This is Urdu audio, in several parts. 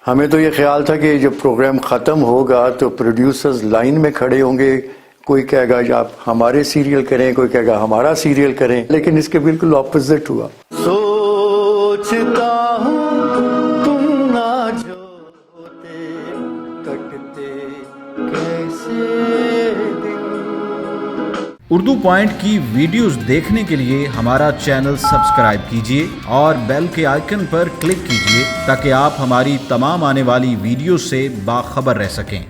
ہمیں تو یہ خیال تھا کہ جب پروگرام ختم ہوگا تو پروڈیوسرز لائن میں کھڑے ہوں گے، کوئی کہے گا آپ ہمارے سیریل کریں، کوئی کہے گا ہمارا سیریل کریں، لیکن اس کے بالکل اپوزٹ ہوا۔ سوچتا ہوں تم نہ جو ہوتے کٹتے کیسے دن۔ اردو پوائنٹ کی ویڈیوز دیکھنے کے لیے ہمارا چینل سبسکرائب کیجیے اور بیل کے آئیکن پر کلک کیجیے تاکہ آپ ہماری تمام آنے والی ویڈیوز سے باخبر رہ سکیں۔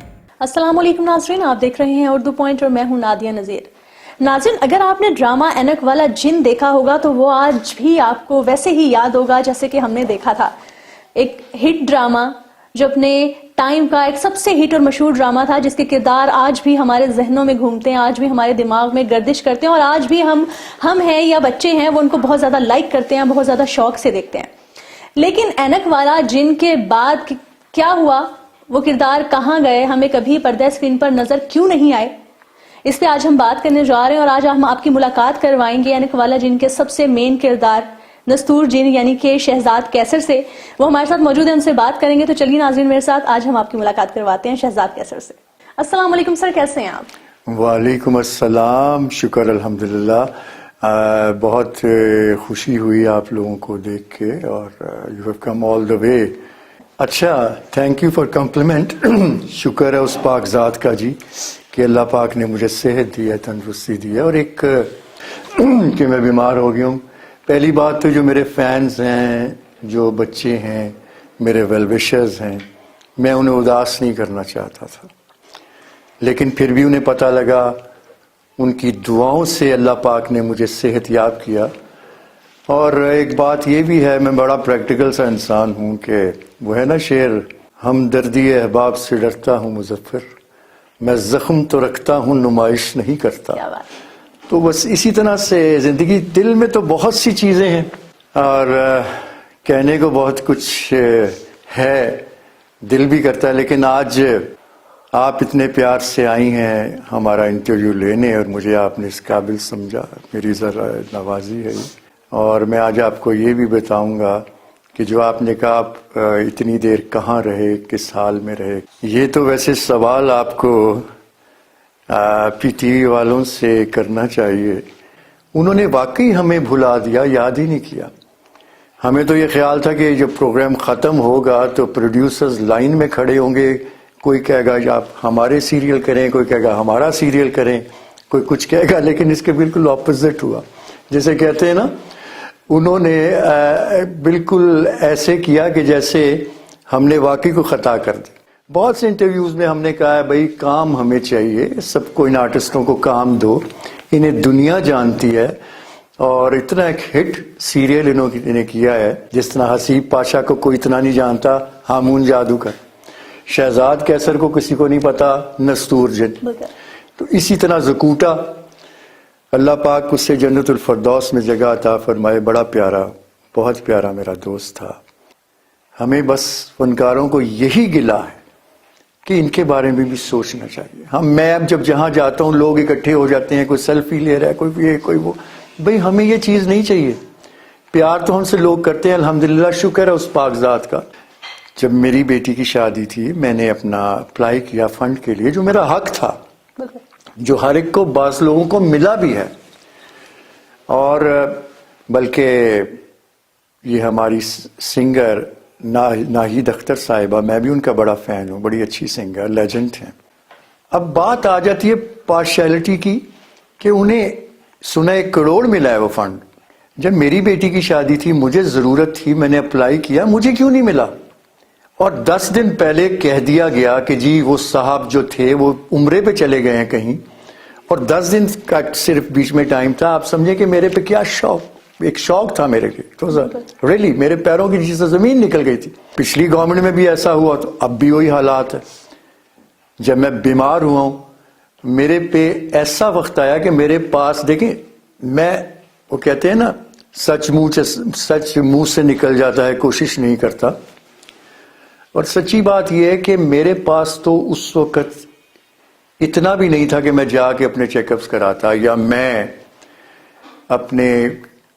السلام علیکم ناظرین، آپ دیکھ رہے ہیں اردو پوائنٹ اور میں ہوں نادیہ نذیر۔ ناظرین، اگر آپ نے ڈرامہ اینک والا جن دیکھا ہوگا تو وہ آج بھی آپ کو ویسے ہی یاد ہوگا جیسے کہ ہم نے دیکھا تھا۔ ایک ہٹ ڈرامہ جو اپنے ٹائم کا ایک سب سے ہٹ اور مشہور ڈرامہ تھا، جس کے کردار آج بھی ہمارے ذہنوں میں گھومتے ہیں، آج بھی ہمارے دماغ میں گردش کرتے ہیں، اور آج بھی ہم ہیں یا بچے ہیں وہ ان کو بہت زیادہ لائک کرتے ہیں، بہت زیادہ شوق سے دیکھتے ہیں۔ لیکن اینک والا جن کے بعد کیا ہوا، وہ کردار کہاں گئے، ہمیں کبھی پردہ اسکرین پر نظر کیوں نہیں آئے، اس پہ آج ہم بات کرنے جا رہے ہیں۔ اور آج ہم آپ کی ملاقات کروائیں گے اینک والا جن کے سب سے مین کردار نستور جن یعنی کہ شہزاد کیسر سے۔ وہ ہمارے ساتھ موجود ہیں، ان سے بات کریں گے۔ تو چلیے ناظرین میرے ساتھ، آج ہم آپ کی ملاقات کرواتے ہیں شہزاد کیسر سے۔ السلام علیکم سر، کیسے ہیں آپ؟ وعلیکم السلام، شکر الحمدللہ۔ بہت خوشی ہوئی آپ لوگوں کو دیکھ کے، اور یو ہیو کم آل دا وے۔ اچھا، تھینک یو فار کمپلیمنٹ۔ شکر ہے اس پاک ذات کا جی کہ اللہ پاک نے مجھے صحت دی ہے، تندرستی دی ہے، اور ایک کہ میں بیمار ہو گیا ہوں۔ پہلی بات تو جو میرے فینز ہیں، جو بچے ہیں، میرے ویل وشرز ہیں، میں انہیں اداس نہیں کرنا چاہتا تھا، لیکن پھر بھی انہیں پتہ لگا، ان کی دعاؤں سے اللہ پاک نے مجھے صحت یاب کیا۔ اور ایک بات یہ بھی ہے، میں بڑا پریکٹیکل سا انسان ہوں کہ وہ ہے نا شعر، ہمدردی احباب سے ڈرتا ہوں مظفر، میں زخم تو رکھتا ہوں نمائش نہیں کرتا۔ تو بس اسی طرح سے زندگی، دل میں تو بہت سی چیزیں ہیں اور کہنے کو بہت کچھ ہے، دل بھی کرتا ہے، لیکن آج آپ اتنے پیار سے آئی ہیں ہمارا انٹرویو لینے، اور مجھے آپ نے اس قابل سمجھا، میری ذرا نوازی ہے۔ اور میں آج آپ کو یہ بھی بتاؤں گا کہ جو آپ نے کہا آپ اتنی دیر کہاں رہے، کس حال میں رہے، یہ تو ویسے سوال آپ کو پی ٹی وی والوں سے کرنا چاہیے۔ انہوں نے واقعی ہمیں بھلا دیا، یاد ہی نہیں کیا۔ ہمیں تو یہ خیال تھا کہ جب پروگرام ختم ہوگا تو پروڈیوسرز لائن میں کھڑے ہوں گے، کوئی کہے گا آپ ہمارے سیریل کریں، کوئی کہے گا ہمارا سیریل کریں، کوئی کچھ کہے گا، لیکن اس کے بالکل اپوزٹ ہوا۔ جیسے کہتے ہیں نا، انہوں نے بالکل ایسے کیا کہ جیسے ہم نے واقعی کو خطا کر دی۔ بہت سے انٹرویوز میں ہم نے کہا ہے بھائی کام ہمیں چاہیے، سب کو، ان آرٹسٹوں کو کام دو، انہیں دنیا جانتی ہے، اور اتنا ایک ہٹ سیریل انہوں نے کیا ہے، جس طرح حسیب پاشا کو کوئی اتنا نہیں جانتا، ہامون جادو کا، شہزاد کیسر کو کسی کو نہیں پتا، نستور جن۔ تو اسی طرح زکوٹا، اللہ پاک اس سے جنت الفردوس میں جگہ عطا فرمائے، بڑا پیارا، بہت پیارا میرا دوست تھا۔ ہمیں بس فنکاروں کو یہی گلہ ہے کہ ان کے بارے میں بھی سوچنا چاہیے۔ میں اب جب جہاں جاتا ہوں لوگ اکٹھے ہو جاتے ہیں، کوئی سیلفی لے رہا ہے، کوئی یہ کوئی وہ، بھئی ہمیں یہ چیز نہیں چاہیے۔ پیار تو ہم سے لوگ کرتے ہیں، الحمدللہ، شکر ہے اس پاک ذات کا۔ جب میری بیٹی کی شادی تھی، میں نے اپنا اپلائی کیا فنڈ کے لیے، جو میرا حق تھا، جو ہر ایک کو، بعض لوگوں کو ملا بھی ہے، اور بلکہ یہ ہماری سنگر ناہید اختر صاحبہ، میں بھی ان کا بڑا فین ہوں، بڑی اچھی سنگر، لیجنڈ ہیں۔ اب بات آ جاتی ہے پارشیلٹی کی، کہ انہیں سنا 1 کروڑ ملا ہے وہ فنڈ۔ جب میری بیٹی کی شادی تھی، مجھے ضرورت تھی، میں نے اپلائی کیا، مجھے کیوں نہیں ملا؟ اور 10 دن پہلے کہہ دیا گیا کہ جی وہ صاحب جو تھے وہ عمرے پہ چلے گئے ہیں کہیں، اور 10 دن کا صرف بیچ میں ٹائم تھا۔ آپ سمجھے کہ میرے پہ کیا ایک شوق تھا میرے لیے، ریلی میرے پیروں کی نیچے سے زمین نکل گئی تھی۔ پچھلی گورنمنٹ میں بھی ایسا ہوا، تو اب بھی وہی حالات ہے۔ جب میں بیمار ہوا ہوں، میرے پہ ایسا وقت آیا کہ میرے پاس، دیکھیں، میں، وہ کہتے ہیں نا، سچ منہ سے نکل جاتا ہے، کوشش نہیں کرتا۔ اور سچی بات یہ ہے کہ میرے پاس تو اس وقت اتنا بھی نہیں تھا کہ میں جا کے اپنے چیک اپس کراتا، یا میں اپنے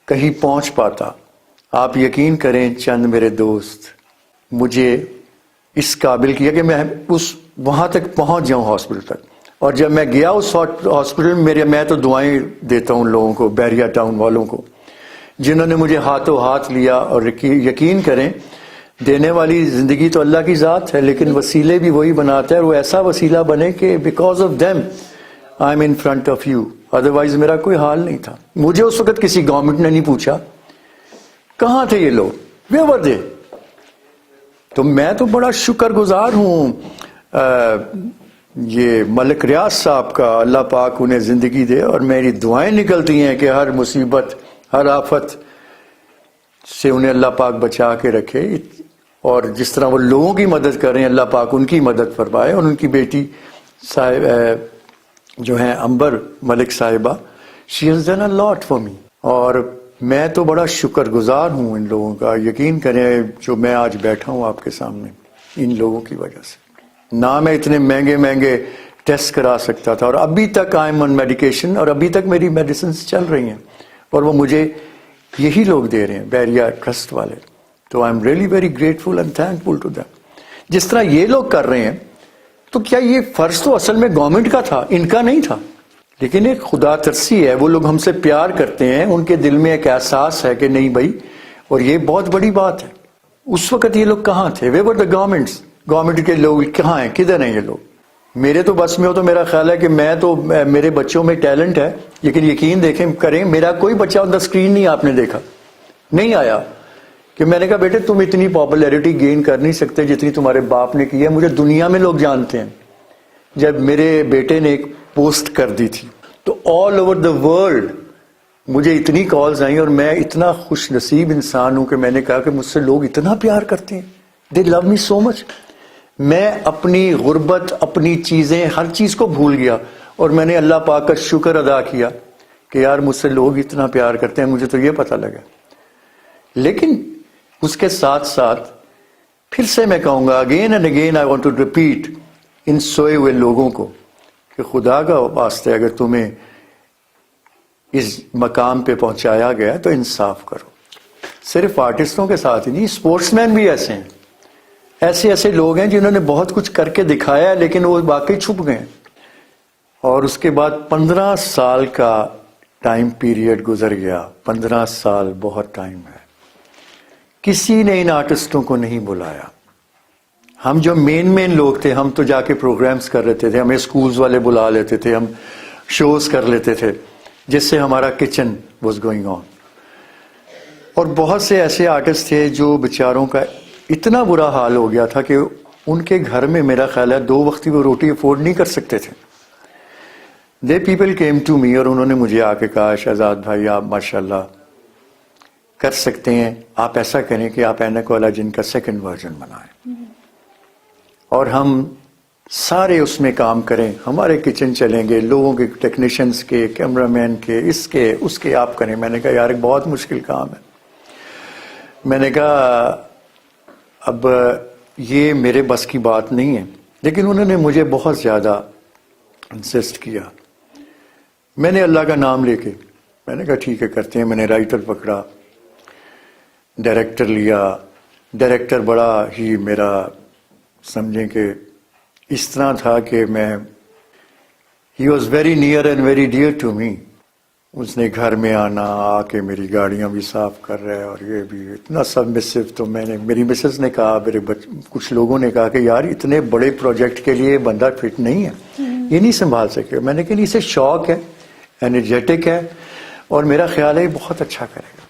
کہیں پہنچ پاتا۔ آپ یقین کریں، چند میرے دوست مجھے اس قابل کیا کہ میں اس وہاں تک پہنچ جاؤں ہاسپٹل تک. اور جب میں گیا اس ہاسپٹل میں تو دعائیں دیتا ہوں لوگوں کو, بیریا ٹاؤن والوں کو جنہوں نے مجھے ہاتھوں ہاتھ لیا. اور یقین کریں دینے والی زندگی تو اللہ کی ذات ہے, لیکن وسیلے بھی وہی بناتا ہے, اور وہ ایسا وسیلہ بنے کہ because of them I am in front of you, otherwise میرا کوئی حال نہیں تھا. مجھے اس وقت کسی گورنمنٹ نے نہیں پوچھا کہاں تھے یہ لوگ, ویئر ور دے. تو میں تو بڑا شکر گزار ہوں یہ ملک ریاض صاحب کا, اللہ پاک انہیں زندگی دے, اور میری دعائیں نکلتی ہیں کہ ہر مصیبت ہر آفت سے انہیں اللہ پاک بچا کے رکھے. اور جس طرح وہ لوگوں کی مدد کر رہے ہیں اللہ پاک ان کی مدد فرمائے. اور ان کی بیٹی صاحب جو ہیں امبر ملک صاحبہ, she has done a lot for me. اور میں تو بڑا شکر گزار ہوں ان لوگوں کا. یقین کریں جو میں آج بیٹھا ہوں آپ کے سامنے ان لوگوں کی وجہ سے. نہ میں اتنے مہنگے ٹیسٹ کرا سکتا تھا, اور ابھی تک آئی ایم آن میڈیکیشن, اور ابھی تک میری میڈیسنز چل رہی ہیں, اور وہ مجھے یہی لوگ دے رہے ہیں, بیریا ٹرسٹ والے. تو I am really very grateful and thankful to them. جس طرح یہ لوگ کر رہے ہیں تو کیا یہ فرض تو اصل میں گورنمنٹ کا تھا, ان کا نہیں تھا, لیکن ایک خدا ترسی ہے, وہ لوگ ہم سے پیار کرتے ہیں, ان کے دل میں ایک احساس ہے کہ نہیں بھائی, اور یہ بہت بڑی بات ہے. اس وقت یہ لوگ کہاں تھے, where were the governments, government کے لوگ کہاں ہیں, کدھر ہیں یہ لوگ. میرے تو بس میں ہو تو میرا خیال ہے کہ میں تو میرے بچوں میں ٹیلنٹ ہے, لیکن یقین دیکھیں کریں میرا کوئی بچہ آن دا اسکرین نہیں آپ نے دیکھا, نہیں آیا کہ میں نے کہا بیٹے تم اتنی پاپولیرٹی گین کر نہیں سکتے جتنی تمہارے باپ نے کی ہے. مجھے دنیا میں لوگ جانتے ہیں. جب میرے بیٹے نے ایک پوسٹ کر دی تھی تو آل اوور دا ورلڈ مجھے اتنی کالز آئیں, اور میں اتنا خوش نصیب انسان ہوں کہ میں نے کہا کہ مجھ سے لوگ اتنا پیار کرتے ہیں, دے لو می سو مچ. میں اپنی غربت, اپنی چیزیں, ہر چیز کو بھول گیا, اور میں نے اللہ پاک کا شکر ادا کیا کہ یار مجھ سے لوگ اتنا پیار کرتے ہیں. مجھے تو یہ پتہ لگا. لیکن اس کے ساتھ ساتھ پھر سے میں کہوں گا again and again I want to repeat ان سوئے ہوئے لوگوں کو کہ خدا کا واسطہ اگر تمہیں اس مقام پہ پہنچایا گیا تو انصاف کرو. صرف آرٹسٹوں کے ساتھ ہی نہیں, اسپورٹس مین بھی ایسے ہیں, ایسے لوگ ہیں جنہوں نے بہت کچھ کر کے دکھایا ہے لیکن وہ واقعی چھپ گئے. اور اس کے بعد 15 سال کا ٹائم پیریڈ گزر گیا. 15 سال بہت ٹائم ہے. کسی نے ان آرٹسٹوں کو نہیں بلایا. ہم جو مین لوگ تھے ہم تو جا کے پروگرامز کر لیتے تھے, ہمیں اسکولز والے بلا لیتے تھے, ہم شوز کر لیتے تھے جس سے ہمارا کچن واز گوئنگ آن. اور بہت سے ایسے آرٹسٹ تھے جو بیچاروں کا اتنا برا حال ہو گیا تھا کہ ان کے گھر میں میرا خیال ہے 2 وقت وہ روٹی افورڈ نہیں کر سکتے تھے. They people came to me, اور انہوں نے مجھے آ کے کہا شہزاد بھائی آپ ماشاءاللہ کر سکتے ہیں, آپ ایسا کریں کہ آپ اینک والا جن کا 2nd ورژن بنائیں اور ہم سارے اس میں کام کریں, ہمارے کچن چلیں گے, لوگوں کے ٹیکنیشینز کے, کیمرہ مین کے, اس کے آپ کریں. میں نے کہا یار ایک بہت مشکل کام ہے. میں نے کہا اب یہ میرے بس کی بات نہیں ہے, لیکن انہوں نے مجھے بہت زیادہ انسسٹ کیا. میں نے اللہ کا نام لے کے میں نے کہا ٹھیک ہے کرتے ہیں. میں نے رائٹر پکڑا, ڈائریکٹر لیا. ڈائریکٹر بڑا ہی میرا سمجھیں کہ اس طرح تھا کہ he was very near and very dear to me. اس نے گھر میں آنا, آ کے میری گاڑیاں بھی صاف کر رہے, اور یہ بھی اتنا سبمسو. تو میں نے, میری مسز نے کہا, کچھ لوگوں نے کہا کہ یار اتنے بڑے پروجیکٹ کے لیے بندہ فٹ نہیں ہے, یہ نہیں سنبھال سکے. میں نے کہا اسے شوق ہے, انرجیٹک ہے, اور میرا خیال ہے یہ بہت اچھا کرے گا.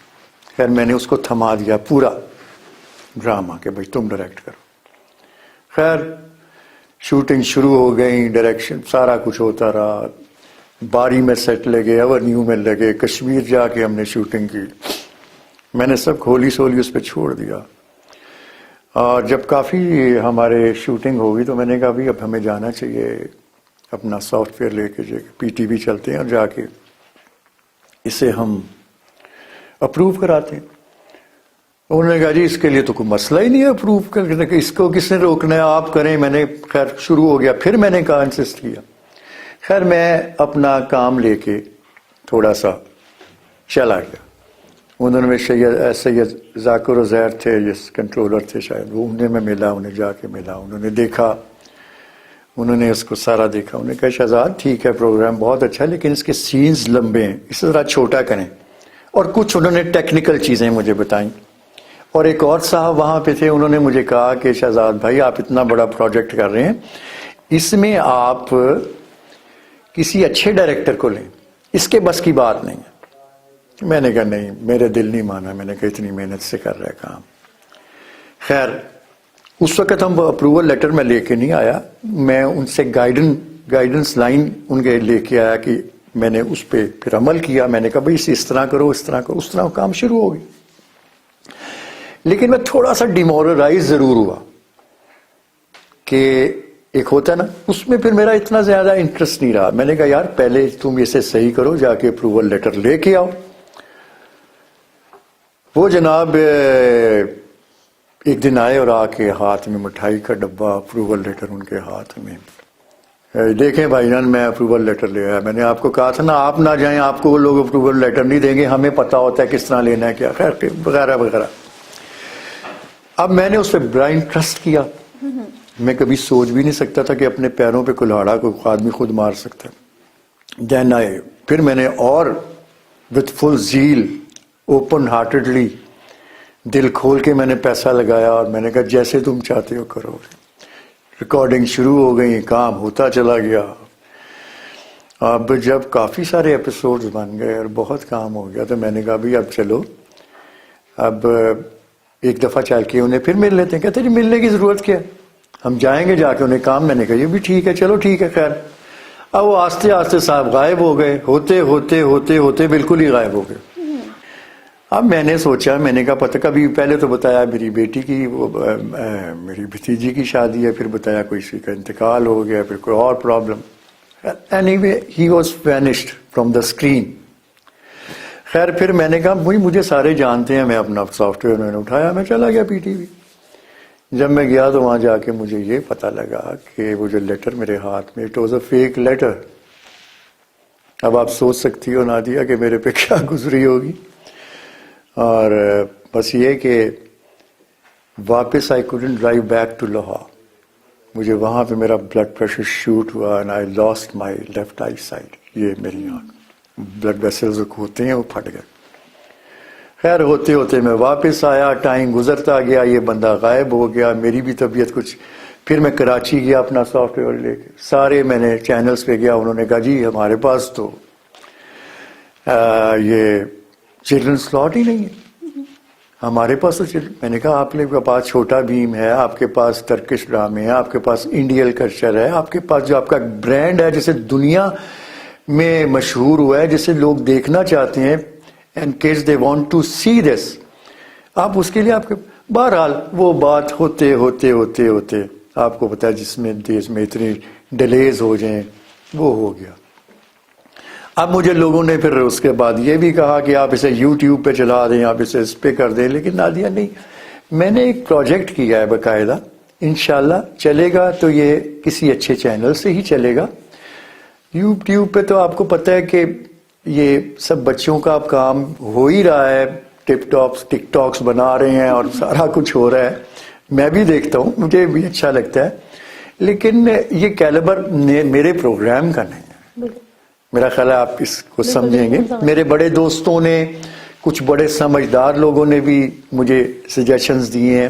خیر میں نے اس کو تھما دیا پورا ڈرامہ کہ بھائی تم ڈائریکٹ کرو. خیر شوٹنگ شروع ہو گئی, ڈائریکشن سارا کچھ ہوتا رہا. باری میں سیٹ لگے, ایورنیو میں لگے, کشمیر جا کے ہم نے شوٹنگ کی. میں نے سب کھولی سولی اس پہ چھوڑ دیا. اور جب کافی ہمارے شوٹنگ ہوگی تو میں نے کہا بھی اب ہمیں جانا چاہیے, اپنا سافٹ ویئر لے کے پی ٹی وی چلتے ہیں اور جا کے اسے ہم اپروو کراتے ہیں. انہوں نے کہا جی اس کے لیے تو کوئی مسئلہ ہی نہیں ہے اپروو کرنے کا, اس کو کس نے روکنا ہے, آپ کریں. میں نے خیر شروع ہو گیا, پھر میں نے کہا انسسٹ کیا. خیر میں اپنا کام لے کے تھوڑا سا چلا گیا. انہوں نے سید ذاکر و زہر تھے، جس کنٹرولر تھے شاید، وہ انہیں میں ملا، انہیں جا کے ملا، انہوں نے دیکھا، انہوں نے اس کو سارا دیکھا، انہوں نے کہا شہزاد ٹھیک ہے پروگرام بہت اچھا لیکن اس کے سینز لمبے ہیں، اسے ذرا چھوٹا کریں، اور کچھ انہوں نے ٹیکنیکل چیزیں مجھے بتائیں. اور ایک اور صاحب وہاں پہ تھے، انہوں نے مجھے کہا کہ شہزاد بھائی آپ اتنا بڑا پروجیکٹ کر رہے ہیں، اس میں آپ کسی اچھے ڈائریکٹر کو لیں، اس کے بس کی بات نہیں ہے. میں نے کہا نہیں، میرے دل نہیں مانا، میں نے کہا اتنی محنت سے کر رہا ہے کام. خیر اس وقت ہم اپروول لیٹر میں لے کے نہیں آیا، میں ان سے گائیڈنس لائن ان کے لے کے آیا کہ میں نے اس پہ پھر عمل کیا. میں نے کہا بھائی اس طرح کرو، اس طرح کرو، اس طرح کام شروع ہو گئی. لیکن میں تھوڑا سا ڈیمورلائز ضرور ہوا کہ ایک ہوتا ہے نا، اس میں پھر میرا اتنا زیادہ انٹرسٹ نہیں رہا. میں نے کہا یار پہلے تم اسے صحیح کرو، جا کے اپروول لیٹر لے کے آؤ. وہ جناب ایک دن آئے اور آ کے ہاتھ میں مٹھائی کا ڈبہ، اپروول لیٹر ان کے ہاتھ میں. دیکھیں بھائی جان میں اپروول لیٹر لے آیا، میں نے آپ کو کہا تھا نا آپ نہ جائیں، آپ کو وہ لوگ اپروول لیٹر نہیں دیں گے، ہمیں پتہ ہوتا ہے کس طرح لینا ہے کیا، خیر وغیرہ وغیرہ. اب میں نے اس پہ بلائنڈ ٹرسٹ کیا. میں کبھی سوچ بھی نہیں سکتا تھا کہ اپنے پیروں پہ کلہاڑا کوئی آدمی خود مار سکتا ہے. دین آئے پھر میں نے اور with full zeal, open heartedly, دل کھول کے میں نے پیسہ لگایا اور میں نے کہا جیسے تم چاہتے ہو کرو. ریکارڈنگ شروع ہو گئی، کام ہوتا چلا گیا. اب جب کافی سارے ایپیسوڈز بن گئے اور بہت کام ہو گیا تو میں نے کہا بھی اب چلو، اب ایک دفعہ چل کے انہیں پھر مل لیتے ہیں. کہتے جی ملنے کی ضرورت کیا ہے، ہم جائیں گے جا کے انہیں کام. میں نے کہا یہ بھی ٹھیک ہے، چلو ٹھیک ہے. خیر اب وہ آہستہ آہستہ صاحب غائب ہو گئے، ہوتے ہوتے ہوتے ہوتے بالکل ہی غائب ہو گئے. اب میں نے سوچا، میں نے کہا پتہ، کبھی پہلے تو بتایا میری بیٹی کی، میری بھتیجی کی شادی ہے، پھر بتایا کوئی کسی کا انتقال ہو گیا، پھر کوئی اور problem. Any way he was vanished from the screen. خیر پھر میں نے کہا مجھے سارے جانتے ہیں، میں اپنا سافٹ ویئر میں نے اٹھایا، میں چلا گیا پی ٹی وی. جب میں گیا تو وہاں جا کے مجھے یہ پتہ لگا کہ وہ جو لیٹر میرے ہاتھ میں، it was a fake letter. اب آپ سوچ سکتی ہو نادیہ کہ میرے پہ کیا گزری ہوگی. اور بس یہ کہ واپس I couldn't drive back to Lahore. مجھے وہاں پہ میرا بلڈ پریشر شوٹ ہوا and I lost my left eye side. یہ میری آنکھ، بلڈ ویسلز ہوتے ہیں وہ پھٹ گئے. خیر ہوتے ہوتے میں واپس آیا، ٹائم گزرتا گیا، یہ بندہ غائب ہو گیا، میری بھی طبیعت کچھ. پھر میں کراچی گیا اپنا سافٹ ویئر لے کے، سارے میں نے چینلز پہ گیا، انہوں نے کہا جی ہمارے پاس تو یہ چلڈرن سلاٹ ہی نہیں ہے ہمارے پاس تو میں نے کہا آپ کے پاس چھوٹا بھیم ہے، آپ کے پاس ترکش ڈرامے ہیں، آپ کے پاس انڈین کلچر ہے، آپ کے پاس جو آپ کا برانڈ ہے جسے دنیا میں مشہور ہوا ہے، جسے لوگ دیکھنا چاہتے ہیں، in case they want to see this، آپ اس کے لیے آپ کے. بہرحال وہ بات ہوتے ہوتے ہوتے ہوتے آپ کو پتا ہے جس میں دیش میں اتنی ڈیلیز ہو جائیں وہ ہو گیا. اب مجھے لوگوں نے پھر اس کے بعد یہ بھی کہا کہ آپ اسے یوٹیوب پہ چلا دیں، آپ اسے اس پہ کر دیں. لیکن نادیہ نہیں، میں نے ایک پروجیکٹ کیا ہے باقاعدہ، انشاءاللہ چلے گا تو یہ کسی اچھے چینل سے ہی چلے گا. یوٹیوب پہ تو آپ کو پتہ ہے کہ یہ سب بچوں کا اب کام ہو ہی رہا ہے، ٹک ٹاکس بنا رہے ہیں اور سارا کچھ ہو رہا ہے. میں بھی دیکھتا ہوں، مجھے بھی اچھا لگتا ہے، لیکن یہ کیلیبر میرے پروگرام کا نہیں ہے. میرا خیال ہے آپ اس کو سمجھیں گے. میرے بڑے دوستوں نے، کچھ بڑے سمجھدار لوگوں نے بھی مجھے سجیشنز دیے ہیں،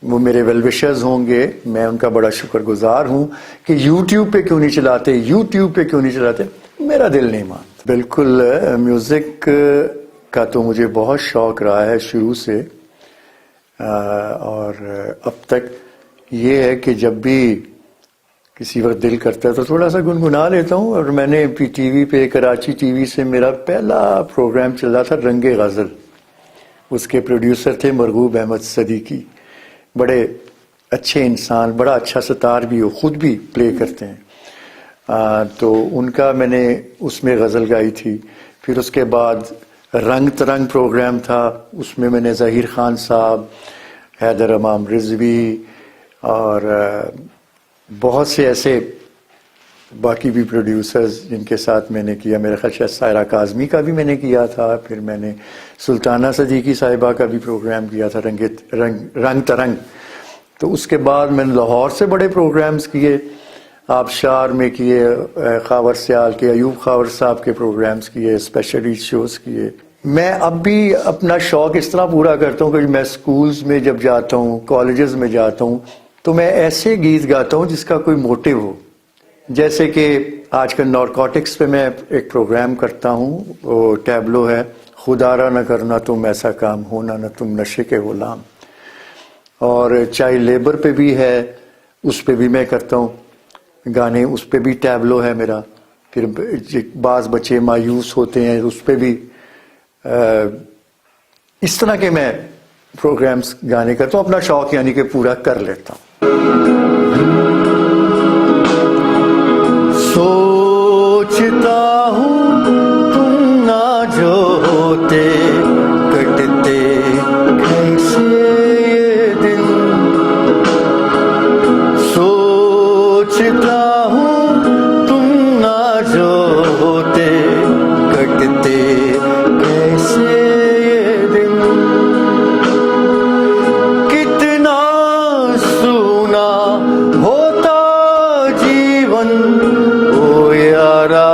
وہ میرے ویل وشرز ہوں گے، میں ان کا بڑا شکر گزار ہوں کہ یوٹیوب پہ کیوں نہیں چلاتے، یوٹیوب پہ کیوں نہیں چلاتے. میرا دل نہیں مانتا. بالکل میوزک کا تو مجھے بہت شوق رہا ہے شروع سے، اور اب تک یہ ہے کہ جب بھی کسی وقت دل کرتا ہے تو تھوڑا سا گنگنا لیتا ہوں. اور میں نے پی ٹی وی پہ، کراچی ٹی وی سے میرا پہلا پروگرام چل رہا تھا رنگ غزل. اس کے پروڈیوسر تھے مرغوب احمد صدیقی، بڑے اچھے انسان، بڑا اچھا ستار بھی ہو، خود بھی پلے کرتے ہیں. تو ان کا میں نے اس میں غزل گائی تھی. پھر اس کے بعد رنگ ترنگ پروگرام تھا، اس میں نے ظہیر خان صاحب، حیدر امام رضوی اور بہت سے ایسے باقی بھی پروڈیوسرز جن کے ساتھ میں نے کیا، میرا خیال ہے سائرہ کاظمی کا بھی میں نے کیا تھا، پھر میں نے سلطانہ صدیقی صاحبہ کا بھی پروگرام کیا تھا، رنگ ترنگ. تو اس کے بعد میں نے لاہور سے بڑے پروگرامز کیے، آبشار میں کیے، خاور سیال کے ایوب خاور صاحب کے پروگرامز کیے، اسپیشل شوز کیے. میں اب بھی اپنا شوق اس طرح پورا کرتا ہوں کہ میں سکولز میں جب جاتا ہوں، کالجز میں جاتا ہوں، تو میں ایسے گیت گاتا ہوں جس کا کوئی موٹیو ہو. جیسے کہ آج کل نارکوٹکس پہ میں ایک پروگرام کرتا ہوں، وہ ٹیبلو ہے، خدا را نہ کرنا تم ایسا کام، ہونا نہ تم نشے کے غلام. اور چائلڈ لیبر پہ بھی ہے، اس پہ بھی میں کرتا ہوں گانے، اس پہ بھی ٹیبلو ہے میرا. پھر بعض بچے مایوس ہوتے ہیں، اس پہ بھی اس طرح کے میں پروگرامز گانے کرتا ہوں. اپنا شوق یعنی کہ پورا کر لیتا ہوں. سوچتا ہوں تم نہ جو ہوتے، کٹتے کیسے یہ دن. سوچتا ہوں تم نہ جو ہوتے، کٹتے کیسے یہ دن. کتنا سونا ہوتا جیون او یارا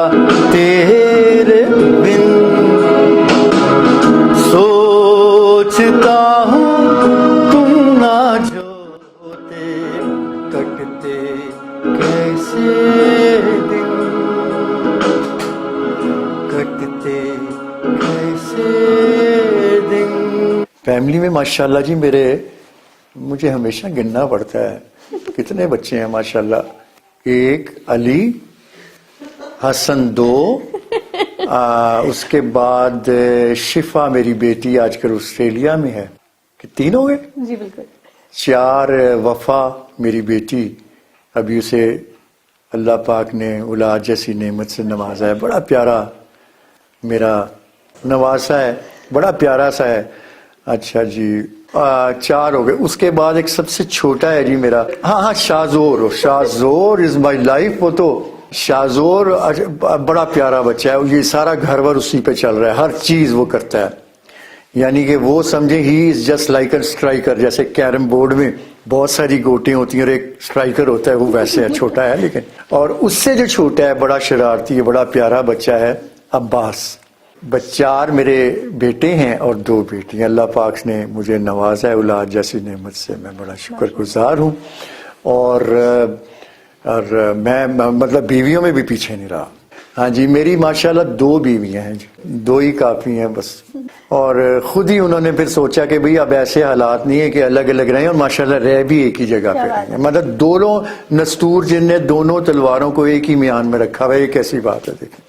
تیرے بن. سوچتا ہوں تم نہ جو ہوتے، کٹتے کیسے دن، کٹتے کیسے دن. فیملی میں ماشاءاللہ جی مجھے ہمیشہ گننا پڑتا ہے کتنے بچے ہیں ماشاءاللہ. ایک علی، حسن 2، اس کے بعد شفا میری بیٹی آج کل آسٹریلیا میں ہے، کہ 3 ہو گئے. جی بالکل. 4 وفا میری بیٹی، ابھی اسے اللہ پاک نے اولاد جیسی نعمت سے نوازا ہے، بڑا پیارا میرا نوازا ہے، بڑا پیارا سا ہے. اچھا جی 4 ہو گئے. اس کے بعد ایک سب سے چھوٹا ہے جی میرا، ہاں شازور از مائی لائف. وہ تو شازور بڑا پیارا بچہ ہے، یہ سارا گھر ور اسی پہ چل رہا ہے، ہر چیز وہ کرتا ہے. یعنی کہ وہ سمجھے he is just like an striker. جیسے کیرم بورڈ میں بہت ساری گوٹیں ہوتی ہیں اور ایک اسٹرائکر ہوتا ہے، وہ ویسے ہے، چھوٹا ہے لیکن. اور اس سے جو چھوٹا ہے بڑا شرارتی ہے، بڑا پیارا بچہ ہے، عباس. 4 میرے بیٹے ہیں اور 2 بیٹیاں. اللہ پاک نے مجھے نوازا ہے اولاد جیسی نعمت سے، میں بڑا شکر گزار ہوں. اور میں مطلب بیویوں میں بھی پیچھے نہیں رہا. ہاں جی میری ماشاءاللہ 2 بیویاں ہیں جی، 2 ہی کافی ہیں بس. اور خود ہی انہوں نے پھر سوچا کہ بھئی اب ایسے حالات نہیں ہے کہ الگ الگ رہیں، اور ماشاءاللہ رہ بھی ایک ہی جگہ پہ رہیں. مطلب دونوں نستور جن نے دونوں تلواروں کو ایک ہی میان میں رکھا ہوا ہے. یہ کیسی بات ہے دیکھیں.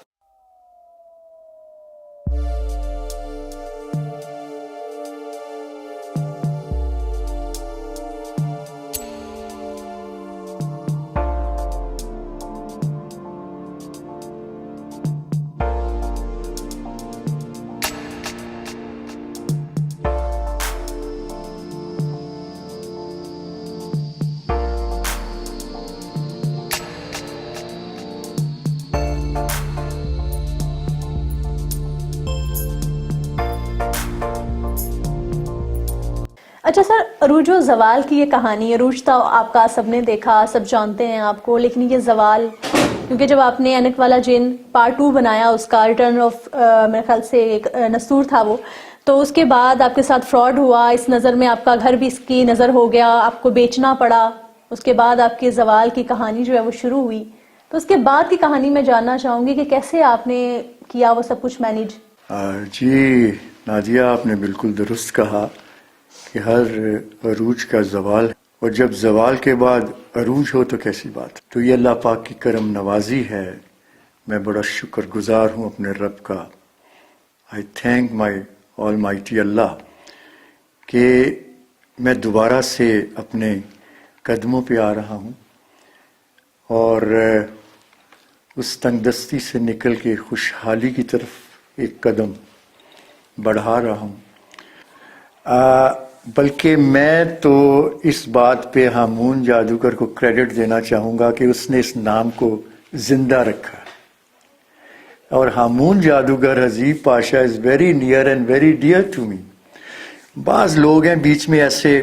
اچھا سر، عروج و زوال کی یہ کہانی، عروج تو آپ کا سب نے دیکھا، سب جانتے ہیں آپ کو، لیکن یہ زوال، کیونکہ جب آپ نے اینک والا جن پارٹ 2 بنایا اس کا، ریٹرن آف میرے خیال سے ایک نستور تھا وہ، تو اس کے بعد آپ کے ساتھ فراڈ ہوا، اس نظر میں آپ کا گھر بھی اس کی نظر ہو گیا، آپ کو بیچنا پڑا. اس کے بعد آپ کے زوال کی کہانی جو ہے وہ شروع ہوئی. تو اس کے بعد کی کہانی میں جاننا چاہوں گی کہ کیسے آپ نے کیا وہ سب کچھ مینیج. جی نادیہ، آپ نے بالکل درست کہا کہ ہر عروج کا زوال ہے، اور جب زوال کے بعد عروج ہو تو کیسی بات. تو یہ اللہ پاک کی کرم نوازی ہے. میں بڑا شکر گزار ہوں اپنے رب کا. آئی تھینک مائی آل مائٹی اللہ کہ میں دوبارہ سے اپنے قدموں پہ آ رہا ہوں اور اس تنگ دستی سے نکل کے خوشحالی کی طرف ایک قدم بڑھا رہا ہوں. بلکہ میں تو اس بات پہ ہامون جادوگر کو کریڈٹ دینا چاہوں گا کہ اس نے اس نام کو زندہ رکھا. اور ہامون جادوگر Haseeb Pasha is very near and very dear to me. بعض لوگ ہیں بیچ میں ایسے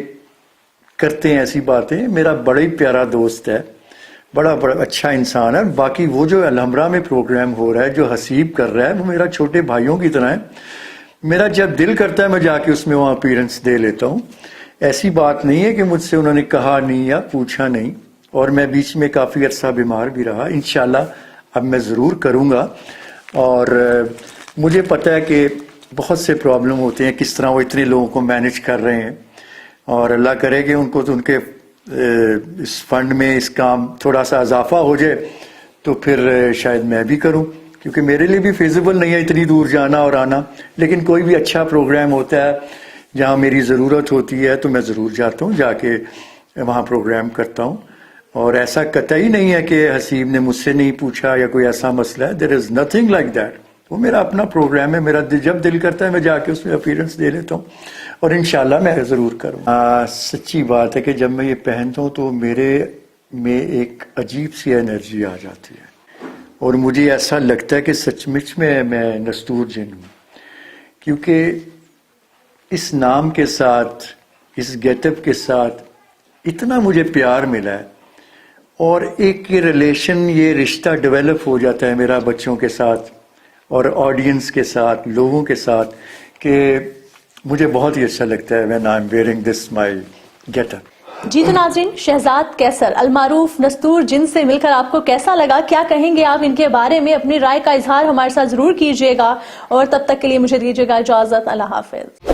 کرتے ہیں ایسی باتیں. میرا بڑا ہی پیارا دوست ہے, بڑا اچھا انسان ہے. باقی وہ جو الحمرا میں پروگرام ہو رہا ہے, جو حسیب کر رہا ہے, وہ میرا چھوٹے بھائیوں کی طرح ہے. میرا جب دل کرتا ہے میں جا کے اس میں وہاں اپیرنس دے لیتا ہوں. ایسی بات نہیں ہے کہ مجھ سے انہوں نے کہا نہیں یا پوچھا نہیں. اور میں بیچ میں کافی عرصہ بیمار بھی رہا. انشاءاللہ اب میں ضرور کروں گا. اور مجھے پتہ ہے کہ بہت سے پرابلم ہوتے ہیں, کس طرح وہ اتنے لوگوں کو مینیج کر رہے ہیں. اور اللہ کرے کہ ان کو تو ان کے اس فنڈ میں اس کام تھوڑا سا اضافہ ہو جائے تو پھر شاید میں بھی کروں, کیونکہ میرے لیے بھی فیزیبل نہیں ہے اتنی دور جانا اور آنا. لیکن کوئی بھی اچھا پروگرام ہوتا ہے جہاں میری ضرورت ہوتی ہے تو میں ضرور جاتا ہوں, جا کے وہاں پروگرام کرتا ہوں. اور ایسا قطعی نہیں ہے کہ حسیب نے مجھ سے نہیں پوچھا یا کوئی ایسا مسئلہ ہے. دیر از نتھنگ لائک دیٹ. وہ میرا اپنا پروگرام ہے. میرا جب دل کرتا ہے میں جا کے اس میں اپیرنس دے لیتا ہوں, اور انشاءاللہ میں ضرور کروں. سچی بات ہے کہ جب میں یہ پہنتا ہوں تو میرے میں ایک عجیب سی انرجی آ جاتی ہے, اور مجھے ایسا لگتا ہے کہ سچ مچ میں نستور جن ہوں. کیونکہ اس نام کے ساتھ, اس گیٹ اپ کے ساتھ اتنا مجھے پیار ملا ہے, اور ایک یہ ریلیشن, یہ رشتہ ڈیولپ ہو جاتا ہے میرا بچوں کے ساتھ اور آڈینس کے ساتھ, لوگوں کے ساتھ, کہ مجھے بہت ہی اچھا لگتا ہے when I'm wearing this my get up. جی تو ناظرین, شہزاد قیصر المعروف نستور جن سے مل کر آپ کو کیسا لگا؟ کیا کہیں گے آپ ان کے بارے میں؟ اپنی رائے کا اظہار ہمارے ساتھ ضرور کیجیے گا, اور تب تک کے لیے مجھے دیجیے گا اجازت. اللہ حافظ.